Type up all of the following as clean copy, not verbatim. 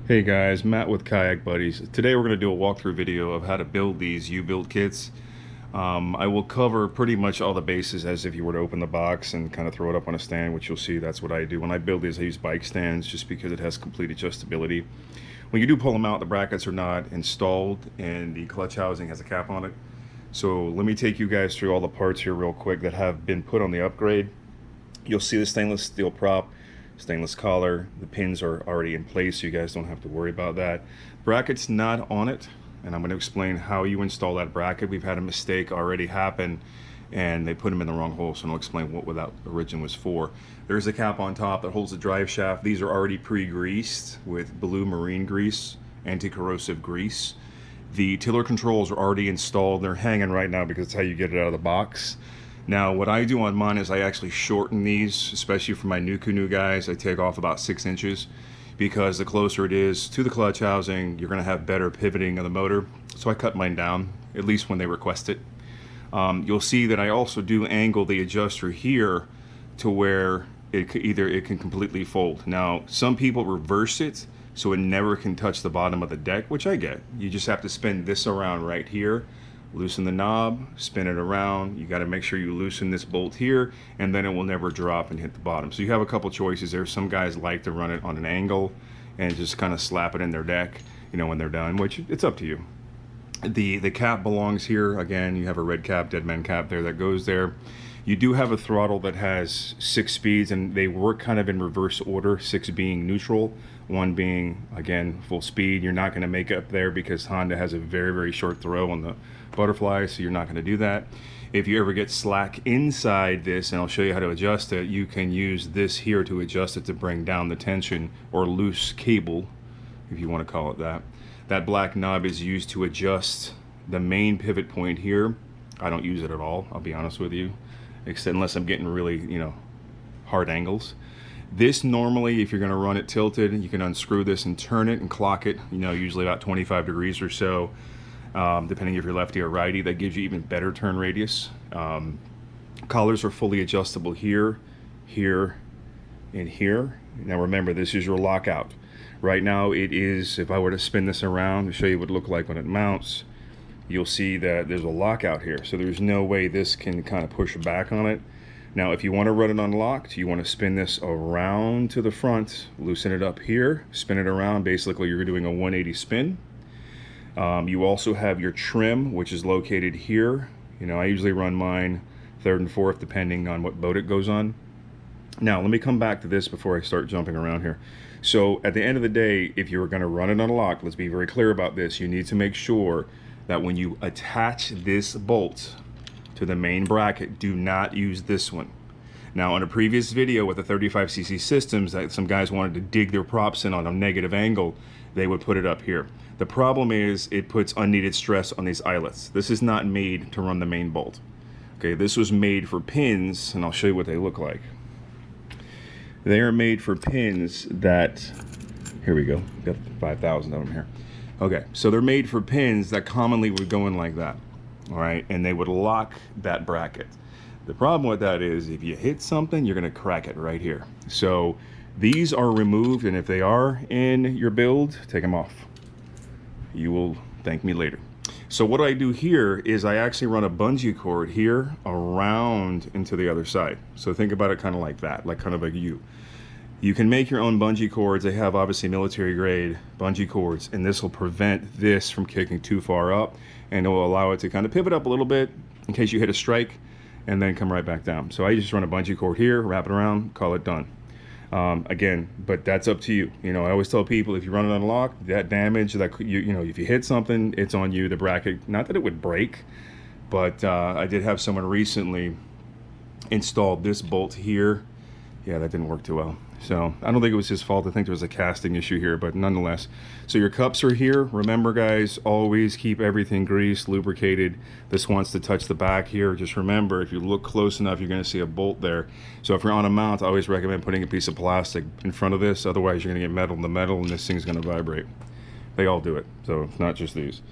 Hey guys, Matt with Kayakbuddys. Today we're going to do a walkthrough video of how to build these U-build kits. I will cover pretty much all the bases as if you were to open the box and kind of throw it up on a stand, which you'll see that's what I do. When I build these, I use bike stands just because it has complete adjustability. When you do pull them out, the brackets are not installed and the clutch housing has a cap on it. So let me take you guys through all the parts here real quick that have been put on the upgrade. You'll see the stainless steel prop, stainless collar. The pins are already in place, so you guys don't have to worry about that. Bracket's not on it, and I'm going to explain how you install that bracket. We've had a mistake already happen and they put them in the wrong hole, so I'll explain what that origin was for. There's a cap on top that holds the drive shaft. These are already pre-greased with blue marine grease, anti-corrosive grease. The tiller controls are already installed. They're hanging right now because it's how you get it out of the box. Now, what I do on mine is I actually shorten these, especially for my new canoe guys. I take off about 6 inches because the closer it is to the clutch housing, you're going to have better pivoting of the motor. So I cut mine down, at least when they request it. You'll see that I also do angle the adjuster here to where it can completely fold. Now, some people reverse it so it never can touch the bottom of the deck, which I get. You just have to spin this around right here. Loosen the knob, spin it around. You got to make sure you loosen this bolt here, and then it will never drop and hit the bottom. So you have a couple choices there. Some guys like to run it on an angle and just kind of slap it in their deck, you know, when they're done, which it's up to you. The cap belongs here. Again, you have a red cap, dead man cap there that goes there. You do have a throttle that has 6 speeds, and they work kind of in reverse order, 6 being neutral, 1 being, again, full speed. You're not going to make up there because Honda has a very, very short throw on the butterfly, so you're not going to do that. If you ever get slack inside this, and I'll show you how to adjust it, you can use this here to adjust it to bring down the tension, or loose cable, if you want to call it that. That black knob is used to adjust the main pivot point here. I don't use it at all, I'll be honest with you, except unless I'm getting really, you know, hard angles. This normally, if you're going to run it tilted, you can unscrew this and turn it and clock it, you know, usually about 25 degrees or so, depending if you're lefty or righty. That gives you even better turn radius. Collars are fully adjustable here, here, and here. Now remember, this is your lockout. Right now it is, if I were to spin this around to show you what it would look like when it mounts, you'll see that there's a lockout here. So there's no way this can kind of push back on it. Now, if you want to run it unlocked, you want to spin this around to the front, loosen it up here, spin it around. Basically, you're doing a 180 spin. You also have your trim, which is located here. You know, I usually run mine 3rd and 4th, depending on what boat it goes on. Now, let me come back to this before I start jumping around here. So at the end of the day, if you were going to run it unlocked, let's be very clear about this. You need to make sure that when you attach this bolt to the main bracket, do not use this one. Now, on a previous video with the 35cc systems, that some guys wanted to dig their props in on a negative angle, they would put it up here. The problem is it puts unneeded stress on these eyelets. This is not made to run the main bolt. Okay, this was made for pins, and I'll show you what they look like. They are made for pins that, here we go, got 5,000 of them here. Okay, so they're made for pins that commonly would go in like that, all right, and they would lock that bracket. The problem with that is if you hit something, you're gonna crack it right here. So these are removed, and if they are in your build, take them off. You will thank me later. So what I do here is I actually run a bungee cord here around into the other side. So think about it kind of like that, like kind of a U. You can make your own bungee cords. They have obviously military grade bungee cords, and this will prevent this from kicking too far up, and it will allow it to kind of pivot up a little bit in case you hit a strike and then come right back down. So I just run a bungee cord here, wrap it around, call it done. Again, but that's up to you. You know, I always tell people, if you run it unlocked, that damage, that you know, if you hit something, it's on you. The bracket, not that it would break, but I did have someone recently installed this bolt here. Yeah, that didn't work too well. So I don't think it was his fault. I think there was a casting issue here, but nonetheless. So your cups are here. Remember, guys, always keep everything greased, lubricated. This wants to touch the back here. Just remember, if you look close enough, you're going to see a bolt there. So if you're on a mount, I always recommend putting a piece of plastic in front of this. Otherwise, you're going to get metal in the metal, and this thing's going to vibrate. They all do it, so it's not just these.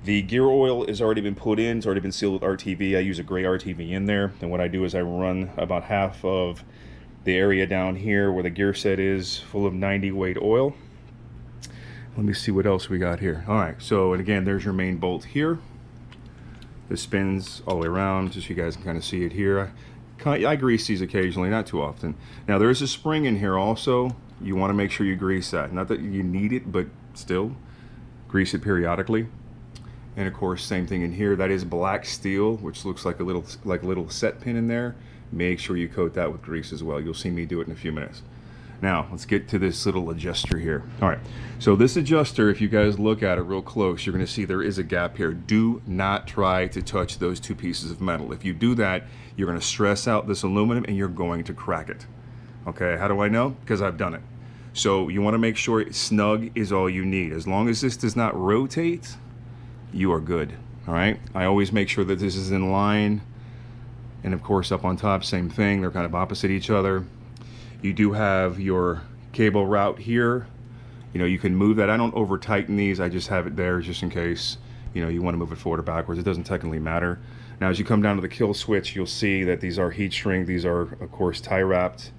The gear oil has already been put in. It's already been sealed with RTV. I use a gray RTV in there. And what I do is I run about half of the area down here where the gear set is full of 90 weight oil. Let me see what else we got here. All right, so, and again, there's your main bolt here. This spins all the way around, just so you guys can kind of see it here. I grease these occasionally, not too often. Now, there is a spring in here also. You want to make sure you grease that. Not that you need it, but still, grease it periodically. And of course, same thing in here. That is black steel, which looks like a little set pin in there. Make sure you coat that with grease as well. You'll see me do it in a few minutes. Now, let's get to this little adjuster here. All right, so this adjuster, if you guys look at it real close, you're gonna see there is a gap here. Do not try to touch those two pieces of metal. If you do that, you're gonna stress out this aluminum and you're going to crack it. Okay, how do I know? Because I've done it. So you wanna make sure snug is all you need. As long as this does not rotate, you are good, all right? I always make sure that this is in line. And of course, up on top, same thing. They're kind of opposite each other. You do have your cable route here. You know, you can move that. I don't over tighten these. I just have it there just in case, you know, you want to move it forward or backwards. It doesn't technically matter. Now, as you come down to the kill switch, you'll see that these are heat shrink. These are, of course, tie wrapped,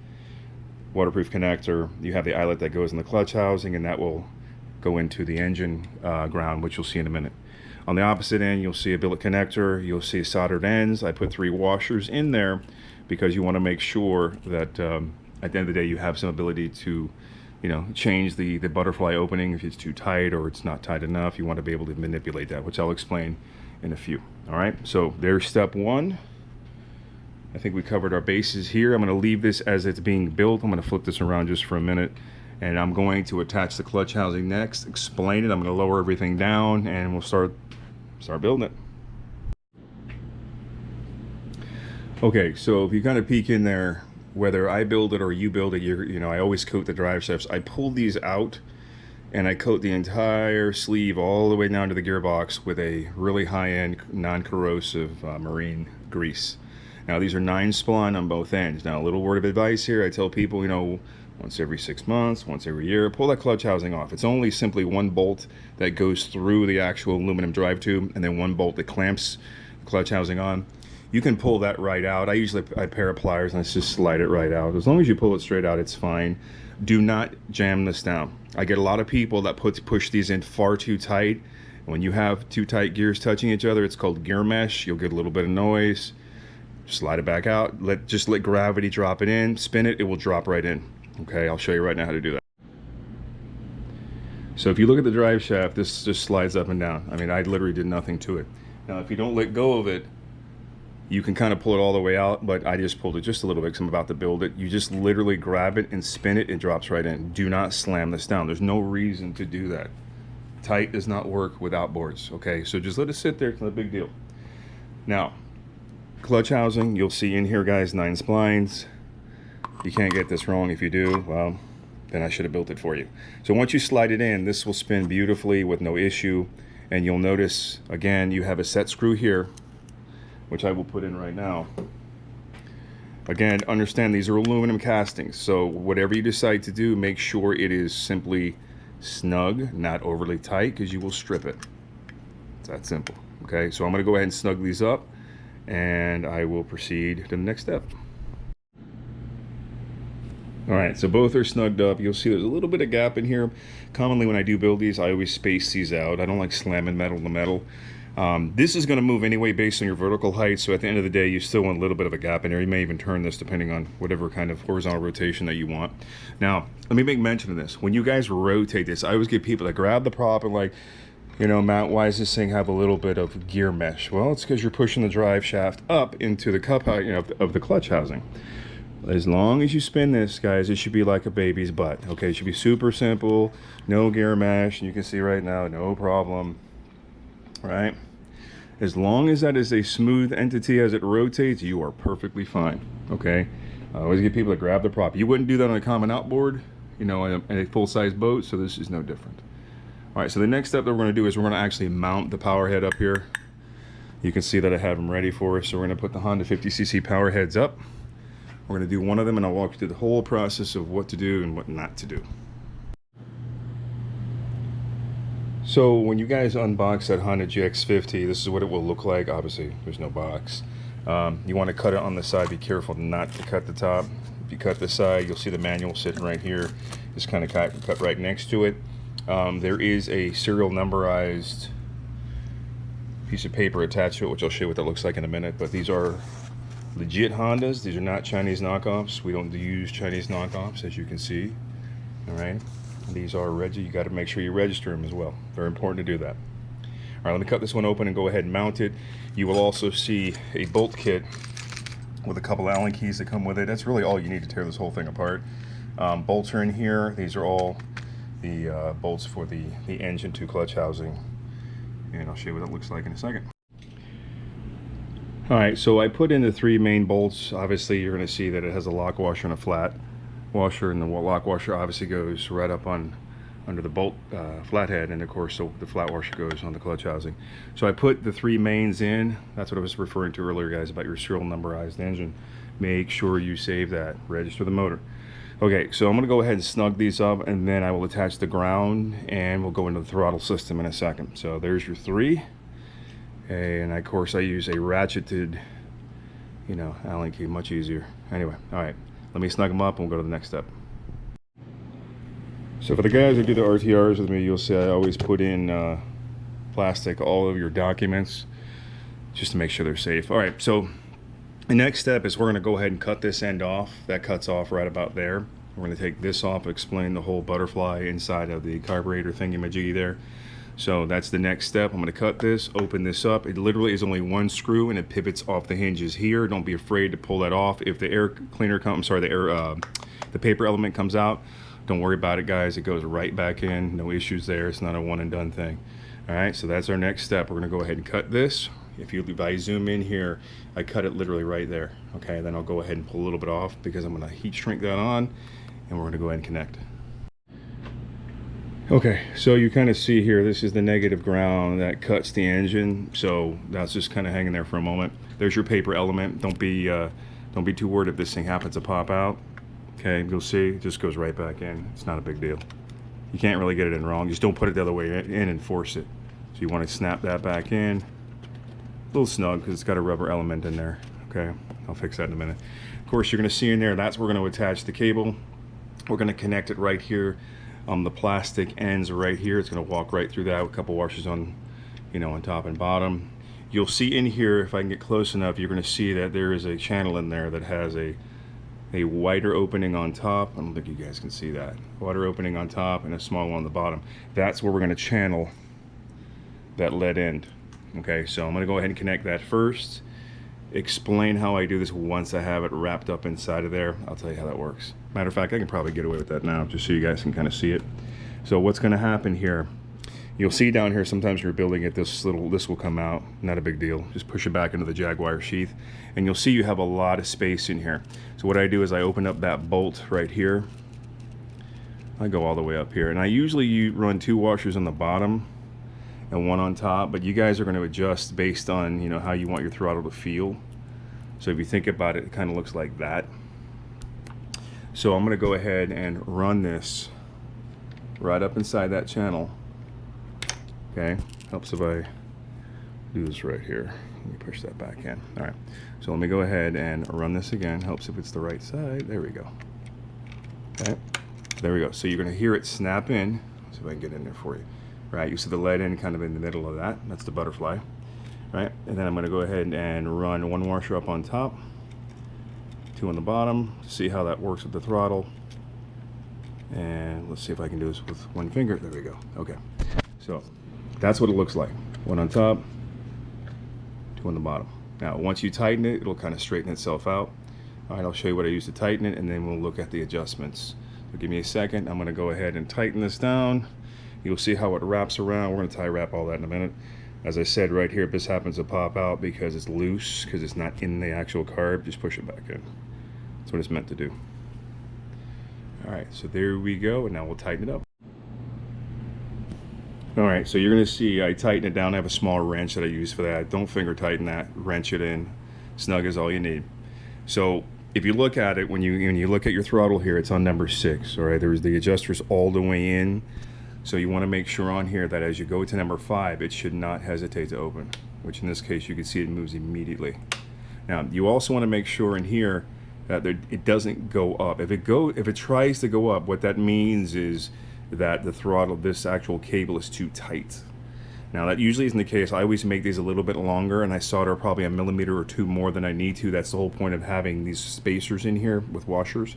waterproof connector. You have the eyelet that goes in the clutch housing, and that will go into the engine ground, which you'll see in a minute. On the opposite end, you'll see a billet connector. You'll see soldered ends. I put 3 washers in there because you want to make sure that at the end of the day, you have some ability to, you know, change the butterfly opening if it's too tight or it's not tight enough. You want to be able to manipulate that, which I'll explain in a few. All right, so there's step 1. I think we covered our bases here. I'm going to leave this as it's being built. I'm going to flip this around just for a minute, and I'm going to attach the clutch housing next, explain it. I'm going to lower everything down, and we'll start building it. Okay, so if you kind of peek in there, whether I build it or you build it, you know, I always coat the drive shafts. I pull these out and I coat the entire sleeve all the way down to the gearbox with a really high-end non-corrosive marine grease. Now, these are 9 spline on both ends. Now, a little word of advice here. I tell people, you know, once every 6 months, once every year, pull that clutch housing off. It's only simply 1 bolt that goes through the actual aluminum drive tube, and then 1 bolt that clamps the clutch housing on. You can pull that right out. I pair of pliers and I just slide it right out. As long as you pull it straight out, it's fine. Do not jam this down. I get a lot of people that push these in far too tight. When you have 2 tight gears touching each other, it's called gear mesh. You'll get a little bit of noise. Slide it back out. Just let gravity drop it in. Spin it, it will drop right in. Okay, I'll show you right now how to do that. So if you look at the drive shaft, this just slides up and down. I mean, I literally did nothing to it. Now, if you don't let go of it, you can kind of pull it all the way out, but I just pulled it just a little bit because I'm about to build it. You just literally grab it and spin it, it drops right in. Do not slam this down. There's no reason to do that. Tight does not work with outboards, okay? So just let it sit there, it's not a big deal. Now, clutch housing, you'll see in here, guys, 9 splines. You can't get this wrong. If you do, well, then I should have built it for you. So once you slide it in, this will spin beautifully with no issue. And you'll notice, again, you have a set screw here, which I will put in right now. Again, understand these are aluminum castings, so whatever you decide to do, make sure it is simply snug, not overly tight, because you will strip it. It's that simple. Okay, so I'm going to go ahead and snug these up, and I will proceed to the next step. All right, so both are snugged up. You'll see there's a little bit of gap in here. Commonly when I do build these, I always space these out. I don't like slamming metal to metal. This is going to move anyway based on your vertical height, so at the end of the day you still want a little bit of a gap in there. You may even turn this depending on whatever kind of horizontal rotation that you want. Now, let me make mention of this. When you guys rotate this, I always get people that grab the prop and like, you know, Matt, why does this thing have a little bit of gear mesh? Well, it's because you're pushing the drive shaft up into the cup, you know, of the clutch housing. As long as you spin this, guys, it should be like a baby's butt. Okay, it should be super simple, no gear mesh, and you can see right now, no problem. Right? As long as that is a smooth entity as it rotates, you are perfectly fine. Okay? I always get people to grab the prop. You wouldn't do that on a common outboard, you know, in a full-size boat, so this is no different. All right, so the next step that we're going to do is we're going to actually mount the power head up here. You can see that I have them ready for us. So we're going to put the Honda 50cc power heads up. We're going to do one of them, and I'll walk you through the whole process of what to do and what not to do. So when you guys unbox that Honda GX50, this is what it will look like. Obviously, there's no box. You want to cut it on the side. Be careful not to cut the top. If you cut the side, you'll see the manual sitting right here. Just kind of cut right next to it. There is a serial numberized piece of paper attached to it, which I'll show you what that looks like in a minute, but these are legit Hondas. These are not Chinese knockoffs. We don't use Chinese knockoffs, as you can see. All right, these are you got to make sure you register them as well. Very important to do that. All right, let me cut this one open and go ahead and mount it. You will also see a bolt kit with a couple Allen keys that come with it. That's really all you need to tear this whole thing apart. Bolts are in here. These are all the bolts for the engine to clutch housing, and I'll show you what that looks like in a second. All right, so I put in the 3 main bolts. Obviously, you're going to see that it has a lock washer and a flat washer, and the lock washer obviously goes right up under the bolt flathead, and of course the flat washer goes on the clutch housing. So I put the 3 mains in. That's what I was referring to earlier, guys, about your serial numberized engine. Make sure you save that. Register the motor. Okay, so I'm going to go ahead and snug these up, and then I will attach the ground, and we'll go into the throttle system in a second. So there's your 3. And of course I use a ratcheted, Allen key, much easier. Anyway, all right, let me snug them up and we'll go to the next step. So for the guys who do the RTRs with me, you'll see I always put in plastic all of your documents just to make sure they're safe. All right, so the next step is we're going to go ahead and cut this end off. That cuts off right about there. We're going to take this off, explain the whole butterfly inside of the carburetor thingy-majiggy there. So that's the next step. I'm going to cut this, open this up. It literally is only 1 screw, and it pivots off the hinges here. Don't be afraid to pull that off. If the air cleaner comes, the paper element comes out, don't worry about it, guys. It goes right back in. No issues there. It's not a one and done thing. All right, so that's our next step. We're going to go ahead and cut this. If I zoom in here, I cut it literally right there. Okay, then I'll go ahead and pull a little bit off because I'm going to heat shrink that on, and we're going to go ahead and connect. Okay, so you kind of see here, this is the negative ground that cuts the engine, so that's just kind of hanging there for a moment. There's your paper element. Don't be too worried if this thing happens to pop out. Okay, you'll see it just goes right back in. It's not a big deal. You can't really get it in wrong. Just don't put it the other way in and force it. So you want to snap that back in. A little snug because it's got a rubber element in there. Okay, I'll fix that in a minute. Of course, you're going to see in there, that's where we're going to attach the cable. We're going to connect it right here. The plastic ends right here. It's going to walk right through that with a couple washers on, on top and bottom. You'll see in here, if I can get close enough, you're going to see that there is a channel in there that has a wider opening on top. I don't think you guys can see that. Wider opening on top and a small one on the bottom. That's where we're going to channel that lead end. Okay, so I'm going to go ahead and connect that first. Explain how I do this once I have it wrapped up inside of there. I'll tell you how that works. Matter of fact, I can probably get away with that now just so you guys can kind of see it. So what's going to happen here, you'll see down here sometimes you're building it, this will come out. Not a big deal. Just push it back into the Jaguar sheath and you'll see you have a lot of space in here. So what I do is I open up that bolt right here. I go all the way up here, and I usually run 2 washers on the bottom and 1 on top, but you guys are going to adjust based on how you want your throttle to feel. So if you think about it, it kind of looks like that. So I'm going to go ahead and run this right up inside that channel. Okay, helps if I do this right here. Let me push that back in. All right, so let me go ahead and run this again. Helps if it's the right side. There we go. Okay, there we go. So you're going to hear it snap in. Let's see if I can get in there for you. Right, you see the lead end kind of in the middle of that. That's the butterfly. Right, and then I'm going to go ahead and run 1 washer up on top, 2 on the bottom, see how that works with the throttle. And let's see if I can do this with 1 finger. There we go. Okay, so that's what it looks like. 1 on top, 2 on the bottom. Now once you tighten it, it'll kind of straighten itself out. All right, I'll show you what I use to tighten it, and then we'll look at the adjustments. So give me a second. I'm going to go ahead and tighten this down. You'll see how it wraps around. We're going to tie wrap all that in a minute. As I said right here, if this happens to pop out because it's loose, because it's not in the actual carb, just push it back in. That's what it's meant to do. All right, so there we go, and now we'll tighten it up. All right, so you're going to see I tighten it down. I have a small wrench that I use for that. Don't finger tighten that. Wrench it in. Snug is all you need. So if you look at it, when you look at your throttle here, it's on number 6. All right, there's the adjusters all the way in. So you want to make sure on here that as you go to number 5, it should not hesitate to open, which in this case you can see it moves immediately. Now you also want to make sure in here that it doesn't go up. If it tries to go up, what that means is that the throttle, this actual cable is too tight. Now that usually isn't the case. I always make these a little bit longer, and I solder probably a millimeter or two more than I need to. That's the whole point of having these spacers in here with washers.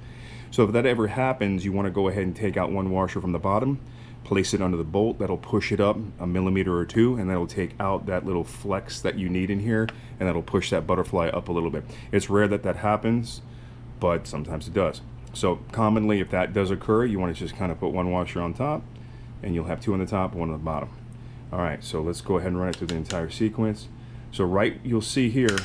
So if that ever happens, you want to go ahead and take out one washer from the bottom, place it under the bolt. That'll push it up a millimeter or two, and that'll take out that little flex that you need in here, and that'll push that butterfly up a little bit. It's rare that that happens, but sometimes it does. So commonly, if that does occur, you want to just kind of put one washer on top, and you'll have two on the top, one on the bottom. All right, so let's go ahead and run it through the entire sequence. So you'll see here,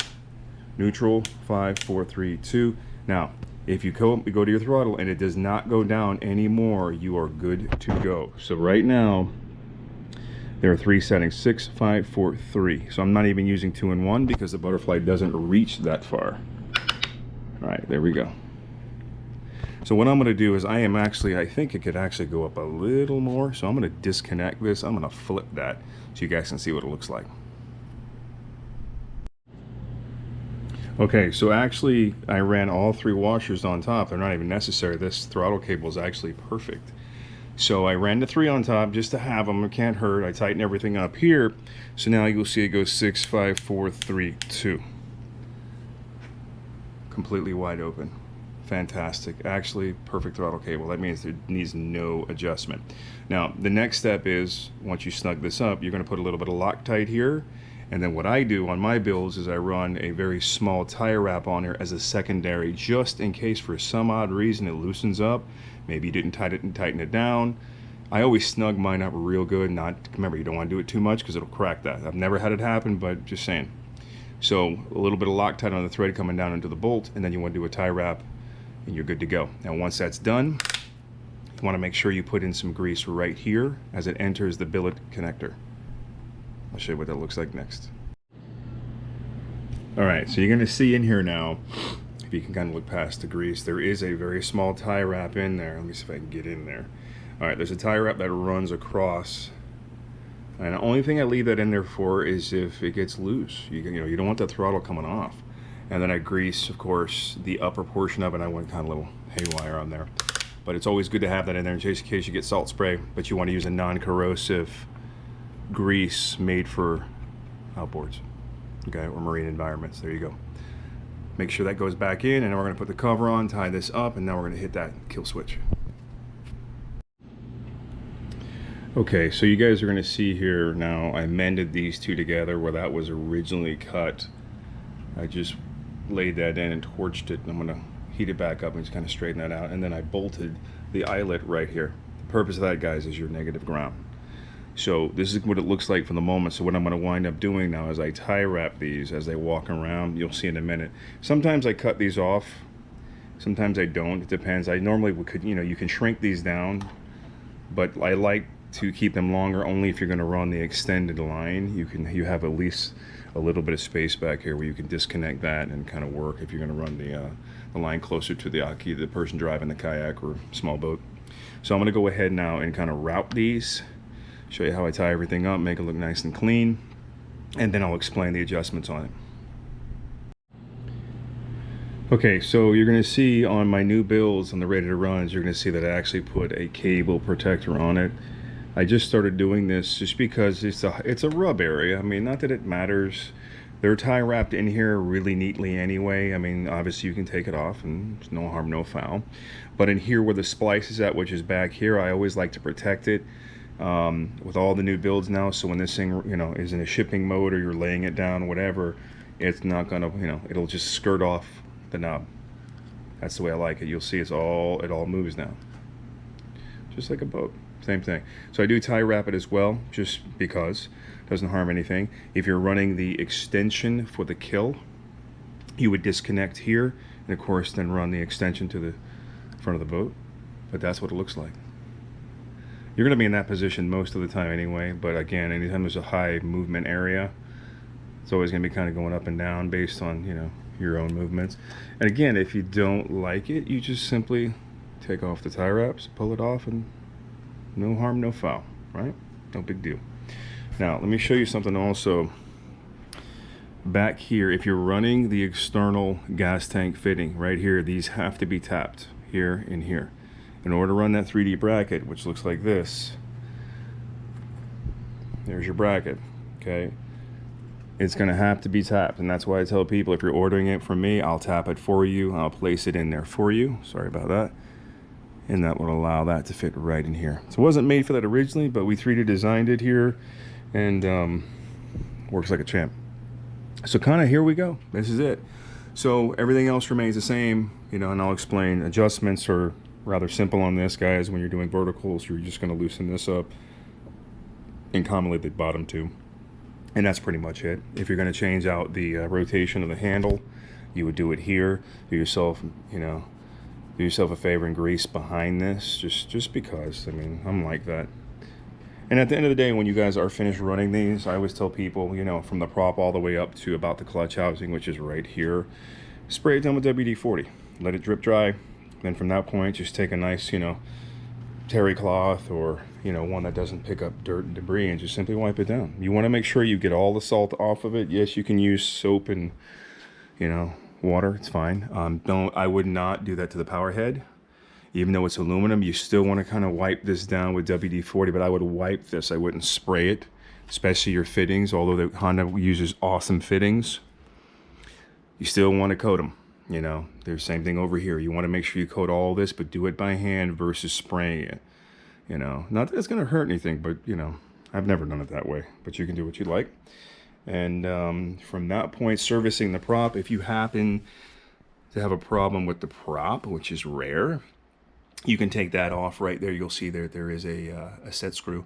neutral, 5, 4, 3, 2. Now, if you go to your throttle and it does not go down anymore, you are good to go. So right now, there are 3 settings, 6, 5, 4, 3. So I'm not even using 2 and 1 because the butterfly doesn't reach that far. All right, there we go. So what I'm going to do is I think it could actually go up a little more. So I'm going to disconnect this. I'm going to flip that so you guys can see what it looks like. Okay, so actually I ran all 3 washers on top. They're not even necessary. This throttle cable is actually perfect. So I ran the 3 on top just to have them. It can't hurt. I tighten everything up here. So now you'll see it goes 6, 5, 4, 3, 2. Completely wide open. Fantastic. Actually, perfect throttle cable. That means it needs no adjustment. Now, the next step is, once you snug this up, you're going to put a little bit of Loctite here. And then what I do on my builds is I run a very small tire wrap on here as a secondary, just in case for some odd reason it loosens up. Maybe you didn't tighten it down. I always snug mine up real good. Remember, you don't want to do it too much because it'll crack that. I've never had it happen, but just saying. So a little bit of Loctite on the thread coming down into the bolt, and then you want to do a tie wrap, and you're good to go. Now once that's done, you want to make sure you put in some grease right here as it enters the billet connector. I'll show you what that looks like next. All right, so you're going to see in here now, if you can kind of look past the grease, there is a very small tie wrap in there. Let me see if I can get in there. All right, there's a tie wrap that runs across, and the only thing I leave that in there for is if it gets loose. You don't want that throttle coming off. And then I grease, of course, the upper portion of it. I went kind of a little haywire on there. But it's always good to have that in there in case you get salt spray, but you want to use a non-corrosive grease made for outboards, okay, or marine environments. There you go. Make sure that goes back in, and then we're going to put the cover on, tie this up, and now we're going to hit that kill switch. Okay, so you guys are going to see here now I mended these two together where that was originally cut. I just laid that in and torched it, and I'm going to heat it back up and just kind of straighten that out, and then I bolted the eyelet right here. The purpose of that, guys, is your negative ground. So this is what it looks like for the moment. So what I'm going to wind up doing now is I tie wrap these as they walk around. You'll see in a minute. Sometimes I cut these off, sometimes I don't. It depends. I normally could, you can shrink these down, but I like to keep them longer only if you're going to run the extended line. You have at least a little bit of space back here where you can disconnect that and kind of work if you're going to run the line closer to the person driving the kayak or small boat. So I'm going to go ahead now and kind of route these, show you how I tie everything up, make it look nice and clean, and then I'll explain the adjustments on it. Okay, so you're going to see on my new builds on the ready to runs, you're going to see that I actually put a cable protector on it. I just started doing this just because it's a rub area. I mean, not that it matters. They're tie wrapped in here really neatly anyway. I mean, obviously you can take it off and there's no harm, no foul. But in here where the splice is at, which is back here, I always like to protect it with all the new builds now. So when this thing, is in a shipping mode or you're laying it down, whatever, it's not gonna, it'll just skirt off the knob. That's the way I like it. You'll see it all moves now, just like a boat. Same thing. So I do tie wrap it as well, just because it doesn't harm anything. If you're running the extension for the kill, you would disconnect here, and of course then run the extension to the front of the boat. But that's what it looks like. You're going to be in that position most of the time anyway, but again, anytime there's a high movement area, it's always going to be kind of going up and down based on, your own movements. And again, if you don't like it, you just simply take off the tie wraps, pull it off, and no harm, no foul, right? No big deal. Now, let me show you something also. Back here, if you're running the external gas tank fitting, right here, these have to be tapped here and here. In order to run that 3D bracket, which looks like this, there's your bracket, okay? It's gonna have to be tapped, and that's why I tell people, if you're ordering it from me, I'll tap it for you. I'll place it in there for you. Sorry about that. And that will allow that to fit right in here. So it wasn't made for that originally, but we 3D designed it here, and works like a champ. So kind of here we go. This is it. So everything else remains the same, you know, and I'll explain. Adjustments are rather simple on this, guys. When you're doing verticals, you're just going to loosen this up, and commonly the bottom two, and that's pretty much it. If you're going to change out the rotation of the handle, you would do it here. Do yourself, you know, do yourself a favor and grease behind this, just because. I mean, I'm like that. And at the end of the day, when you guys are finished running these, I always tell people, you know, from the prop all the way up to about the clutch housing, which is right here, spray it down with WD-40. Let it drip dry. Then from that point, just take a nice, you know, terry cloth, or, you know, one that doesn't pick up dirt and debris, and just simply wipe it down. You want to make sure you get all the salt off of it. Yes, you can use soap and, you know, water. It's fine. I would not do that to the power head. Even though it's aluminum, you still want to kind of wipe this down with WD-40, but I would wipe this. I wouldn't spray it, especially your fittings. Although the Honda uses awesome fittings, you still want to coat them. You know, there's the same thing over here. You want to make sure you coat all this, but do it by hand versus spraying it. You know, not that it's going to hurt anything, but, you know, I've never done it that way. But you can do what you like. And from that point, servicing the prop, if you happen to have a problem with the prop, which is rare, you can take that off right there. You'll see there is a set screw.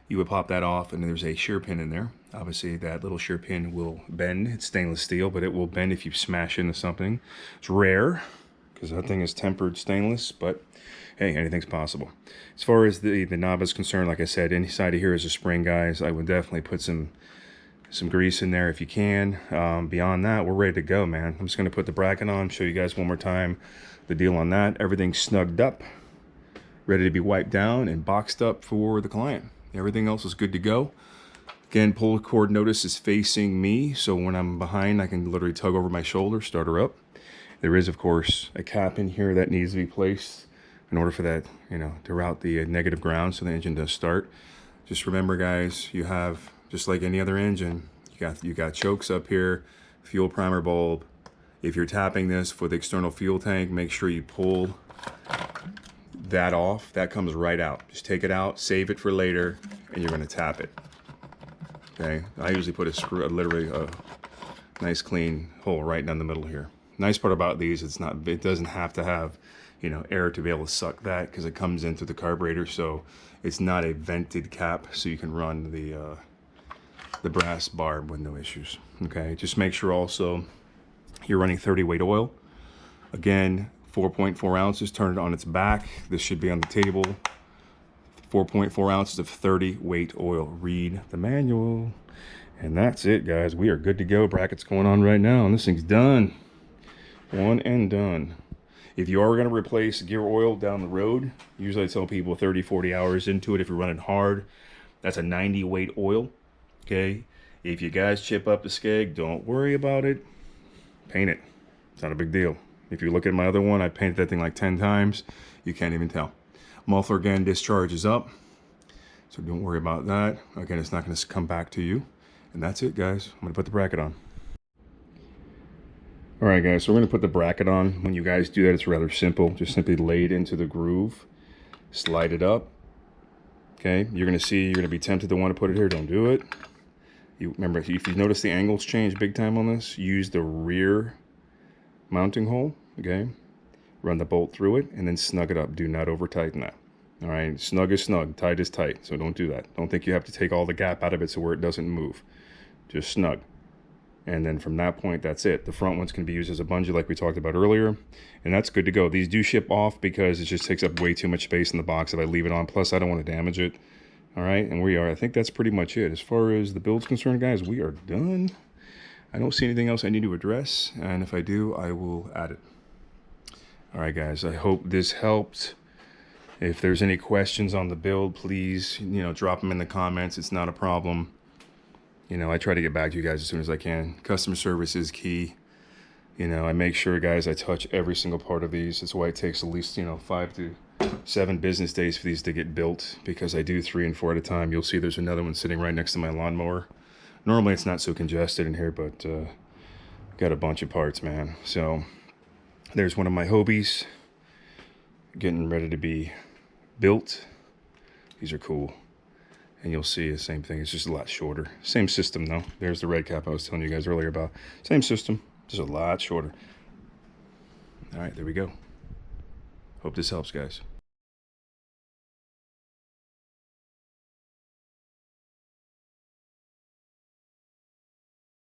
You would pop that off, and there's a shear pin in there. Obviously, that little shear pin will bend. It's stainless steel, but it will bend if you smash into something. It's rare, because that thing is tempered stainless, but hey, anything's possible. As far as the knob is concerned, like I said, inside of here is a spring, guys. I would definitely put some grease in there if you can. Beyond that, we're ready to go, man. I'm just going to put the bracket on, show you guys one more time the deal on that. Everything's snugged up, ready to be wiped down and boxed up for the client. Everything else is good to go. Again, pull cord notice is facing me, so when I'm behind, I can literally tug over my shoulder, start her up. There is, of course, a cap in here that needs to be placed in order for that, you know, to route the negative ground so the engine does start. Just remember, guys, you have, just like any other engine, you got chokes up here, fuel primer bulb. If you're tapping this for the external fuel tank, make sure you pull that off. That comes right out. Just take it out, save it for later, and you're going to tap it. Okay, I usually put a screw, literally a nice clean hole right down the middle here. Nice part about these, it doesn't have to have, you know, air to be able to suck that, because it comes in through the carburetor, so it's not a vented cap, so you can run the brass barb with no issues. Okay, just make sure also you're running 30 weight oil. Again, 4.4 ounces, turn it on its back. This should be on the table. 4.4 ounces of 30 weight oil. Read the manual. And that's it, guys. We are good to go. Bracket's going on right now, and this thing's done. One and done. If you are going to replace gear oil down the road, usually I tell people 30, 40 hours into it. If you're running hard, that's a 90 weight oil. Okay. If you guys chip up the skeg, don't worry about it. Paint it. It's not a big deal. If you look at my other one, I painted that thing like 10 times. You can't even tell. Muffler, again, discharge is up, so don't worry about that. Again, it's not going to come back to you. And that's it, guys. I'm going to put the bracket on. All right, guys, so we're going to put the bracket on. When you guys do that, it's rather simple. Just simply lay it into the groove, slide it up. Okay, you're going to be tempted to want to put it here. Don't do it. Remember, if you notice the angles change big time on this, use the rear mounting hole, okay? Run the bolt through it, and then snug it up. Do not over tighten that. All right, snug is snug, tight is tight, so don't do that. Don't think you have to take all the gap out of it so where it doesn't move. Just snug. And then from that point, that's it. The front ones can be used as a bungee like we talked about earlier, and that's good to go. These do ship off because it just takes up way too much space in the box if I leave it on. Plus, I don't want to damage it. All right, and I think that's pretty much it. As far as the build's concerned, guys, we are done. I don't see anything else I need to address, and if I do, I will add it. All right, guys, I hope this helped. If there's any questions on the build, please, drop them in the comments. It's not a problem. I try to get back to you guys as soon as I can. Customer service is key. I make sure, guys, I touch every single part of these. That's why it takes at least, 5 to 7 business days for these to get built, because I do 3 and 4 at a time. You'll see there's another one sitting right next to my lawnmower. Normally it's not so congested in here, but got a bunch of parts, man. So there's one of my Hobies getting ready to be built. These are cool. And you'll see the same thing. It's just a lot shorter. Same system though. There's the red cap I was telling you guys earlier about. Same system, just a lot shorter. All right, there we go. Hope this helps, guys.